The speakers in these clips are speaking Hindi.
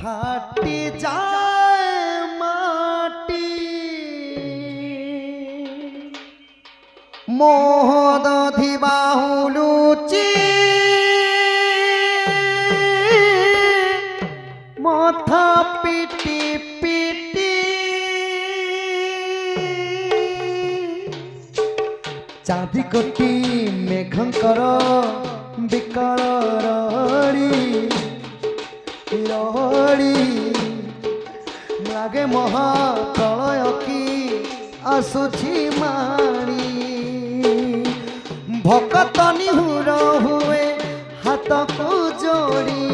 ফাটি যায় মাটি মোহদধি বাহুলুচি মথা পিটি পিটি চাঁদি কোটি মেঘঙ্কর বিকଳ রড়ি রড়ি লাগে মহাপ্রলয় কি আসুছি মাড়ি ভকত নিহুর হুয়ে হাতকু যোড়ি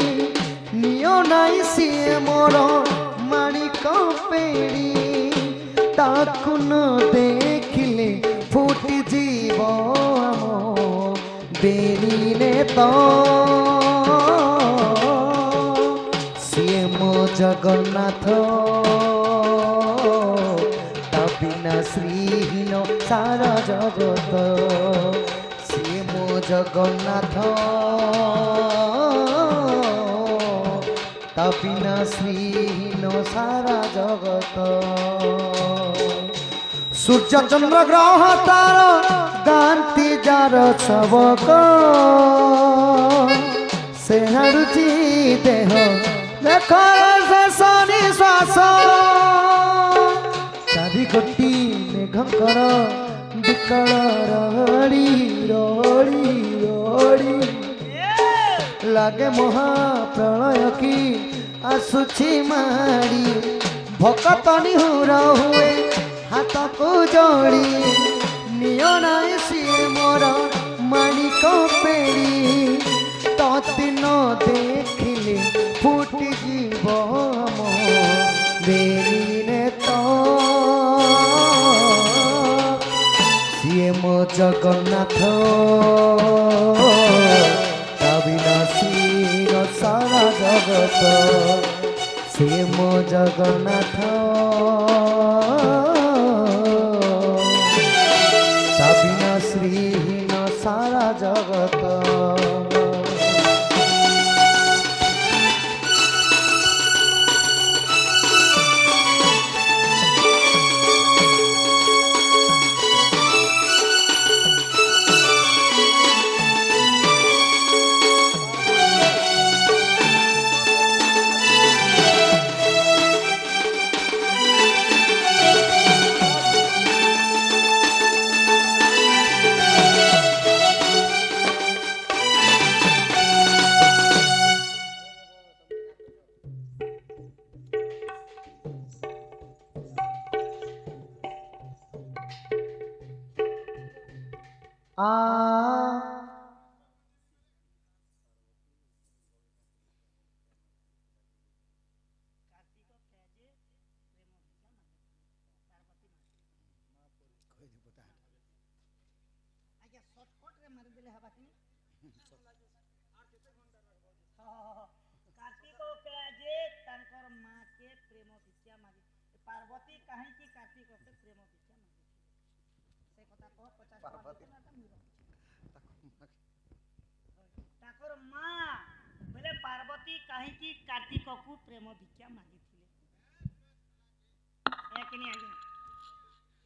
নিও নাই সিଏ মোর মাণিক পেড়ি তাকু ন দেখিলে ফুটি জীব আম বেরিনে তো সিଏ মো জগন্নাথ তা বিনা শ্রীহীন সারা জগত সিଏ মো জগন্নাথ তা বিনা শ্রীহীন সারা জগত সূর্য চন্দ্র গ্রহ তার গান্তি যার সবক সে হারুচি দেহ দেখ শেষ নিশ্বাস চারি কোটি মেঘঙ্কর বিকଳ রড়ি রড়ি রড়ি লাগে মহাপ্রলয় কি আসুছি মাড়ি ভকত নিহুর হুয়ে হাতকু যোড়ি নিও নাই সিଏ মোর মাণিক পেড়ি ততি ন দেখিলে ফুটি জীব আম বেরিনে তো সিଏ মো জগন্নাথ তা বিনা শ্রীহীন সারা জগত সিଏ মো জগন্নাথ তা বিনা শ্রীহীন সারা জগত पार्वती कहीं की कार्तिक से प्रेम भिक्षा मांगी से कथा कह 50 ठाकुर माँ बोले पार्वती कहीं की कार्तिक को प्रेम भिक्षा मांगी एक नहीं आगे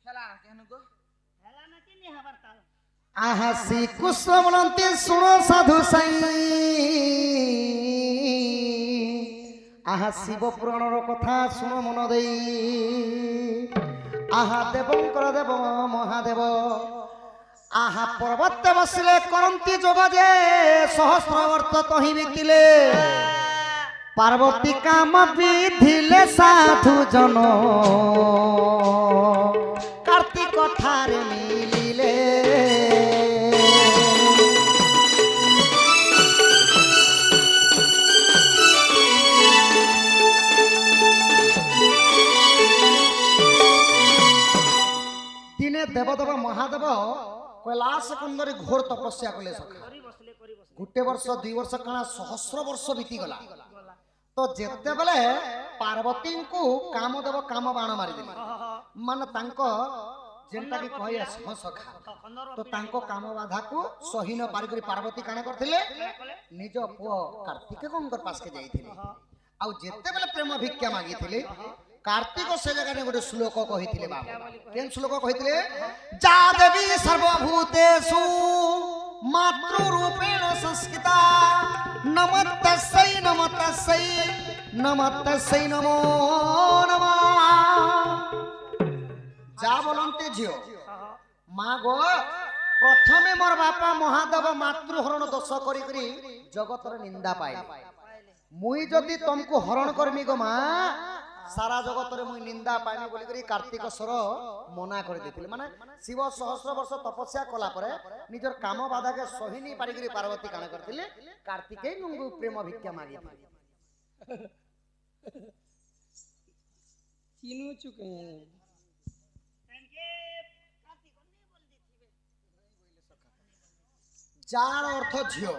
हेला कहनु को हेला ना कि नहीं हबर ताल आहा श्री कृष्ण मनंती सुनो साधु साई आहा शिव पुराण कथा शुण मन दे आहा देवंकर देव महादेव आहा पर्वत बसिले करंती जोग जे सहस्र वर्ष तही बीतिले पार्वती काम विधिले साधु जन कार्तिक ठारे मिलिले देवदेव महादेव कैलाश कुंदरी घोर तपस्या कले गोटे वर्ष 2 वर्ष कणा सहस्र वर्ष बीती गला तो जेते बेले पार्वती को कामदेव काम बाण मारी दिले मान तांको जेंटा की कहया सखा तो तांको काम बाधा को सही न पारी करी पार्वती काने करथिले निज पुओ कार्तिक गंगर पास के जाइथिले ଆଉ ଯେତେବେଳେ ପ୍ରେମ ଭିକ୍ଷା ମାଗିଥିଲେ कार्तिक से जगह गोटे श्लोक कही बाबा केन श्लोक कही जा देवी सर्वभूतेषु मातृरूपेण संस्कृता नमस्तस्यै नमस्तस्यै नमस्तस्यै नमो नमः जा बोलते झियो माँ गो प्रथमे मोर बापा महादेव मातृहरण दोष करी जगतर निंदा पाए मुई जदि तुमको हरण करमी गो माँ सारा जगत रे मुई निंदा पाइनी बोली करी कार्तिक स्वर मना कर देथिले माने शिव सहस्र वर्ष तपस्या कला परे निजर काम बाधा के सही नहीं पारी करी पार्वती काना करथिले कार्तिकेय नुंगु प्रेम भिक्षा मागी चिनु चुके जार अर्थ झियो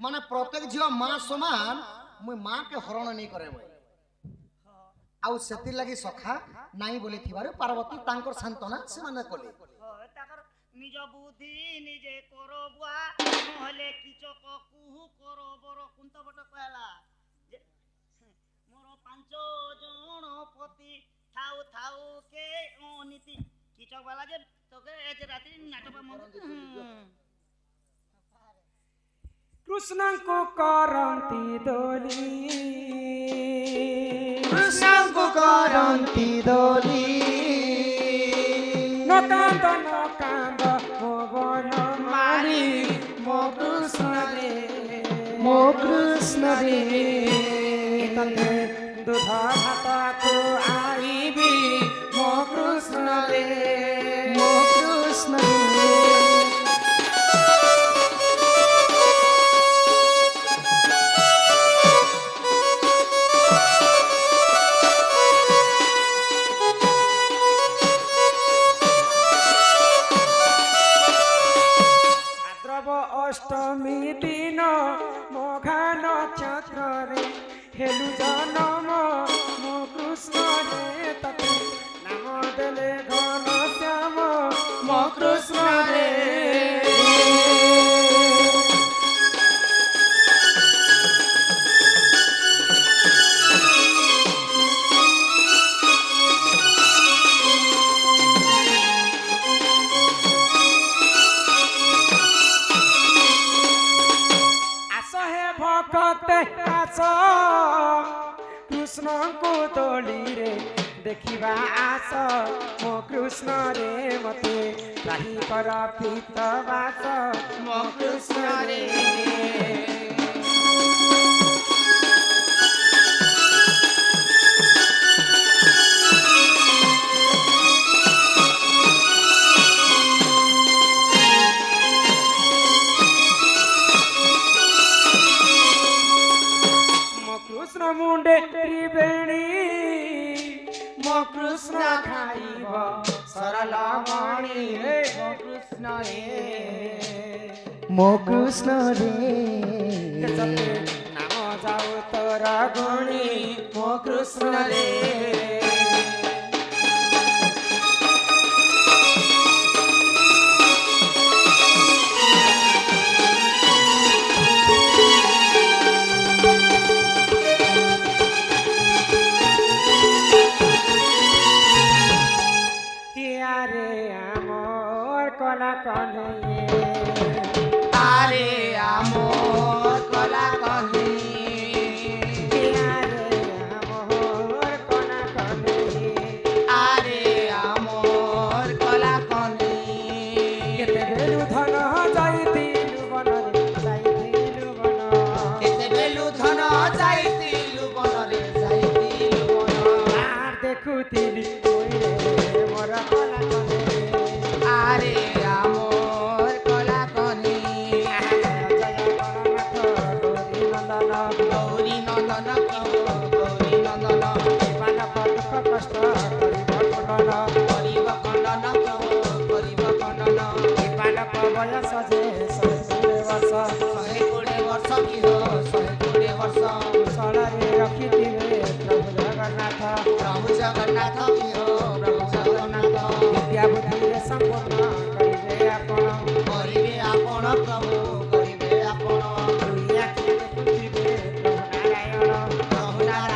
माने प्रत्येक झियो मां समान मुई मां के हरण नहीं करे आउ सेति लगी सखा नाई बोली थिबारु पार्वती तांकर सांत्वना से माने कोले ताकर निज बुद्धि निजे करो बुआ नहले किचक कुहु करो बरो कुंत बट कहला मोर पांच जण पति थाउ थाउ के नीति किचक वाला जे तोके एज रात्रि नाटक मन कृष्ण को करंती दोली कृष्ण को करंती दोली नकांद मो बन मारी मो कृष्ण रे तने दूध भाता को आईबी मो कृष्ण रे अष्टमी दिन मघा नक्षत्र रे हेलु जनम मो कृष्ण रे तते नाम देले घन श्याम मो कृष्ण रे कृष्ण को तोली रे देखिबा आस मो कृष्ण रे मते राही कर पीत बास मो कृष्ण रे मुंडे त्रिवेणी मो कृष्ण खाइब सरल मणि मो कृष्ण रे नाम जाऊ तोर गुणी मो कृष्ण रे आरे आमोर कला कहे आमोर कला कहे आरे आमोर कला कहे केते बेलु धन जाइतिलु बन रे जाइतिलु बन केते बेलु धन जाइतिलु बन रे जाइतिलु बन आर देखुतिलि ओइरे मोर कला कहे आरे प्रभु जगन्नाथ विद्या बुद्धि संपन्न करिबे आपण प्रभु करिबे आपण प्रभु नारायण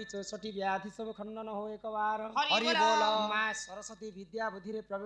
64 ବ୍ୟାଧି ସବୁ ଖଣ୍ଡନ ହୋ ଏକ ବାର ହରି ହରି ବୋଲ। ବୋଲ। ମା ସରସ୍ୱତୀ ବିଦ୍ୟା ବୁଦ୍ଧିରେ ପ୍ରବୀଣ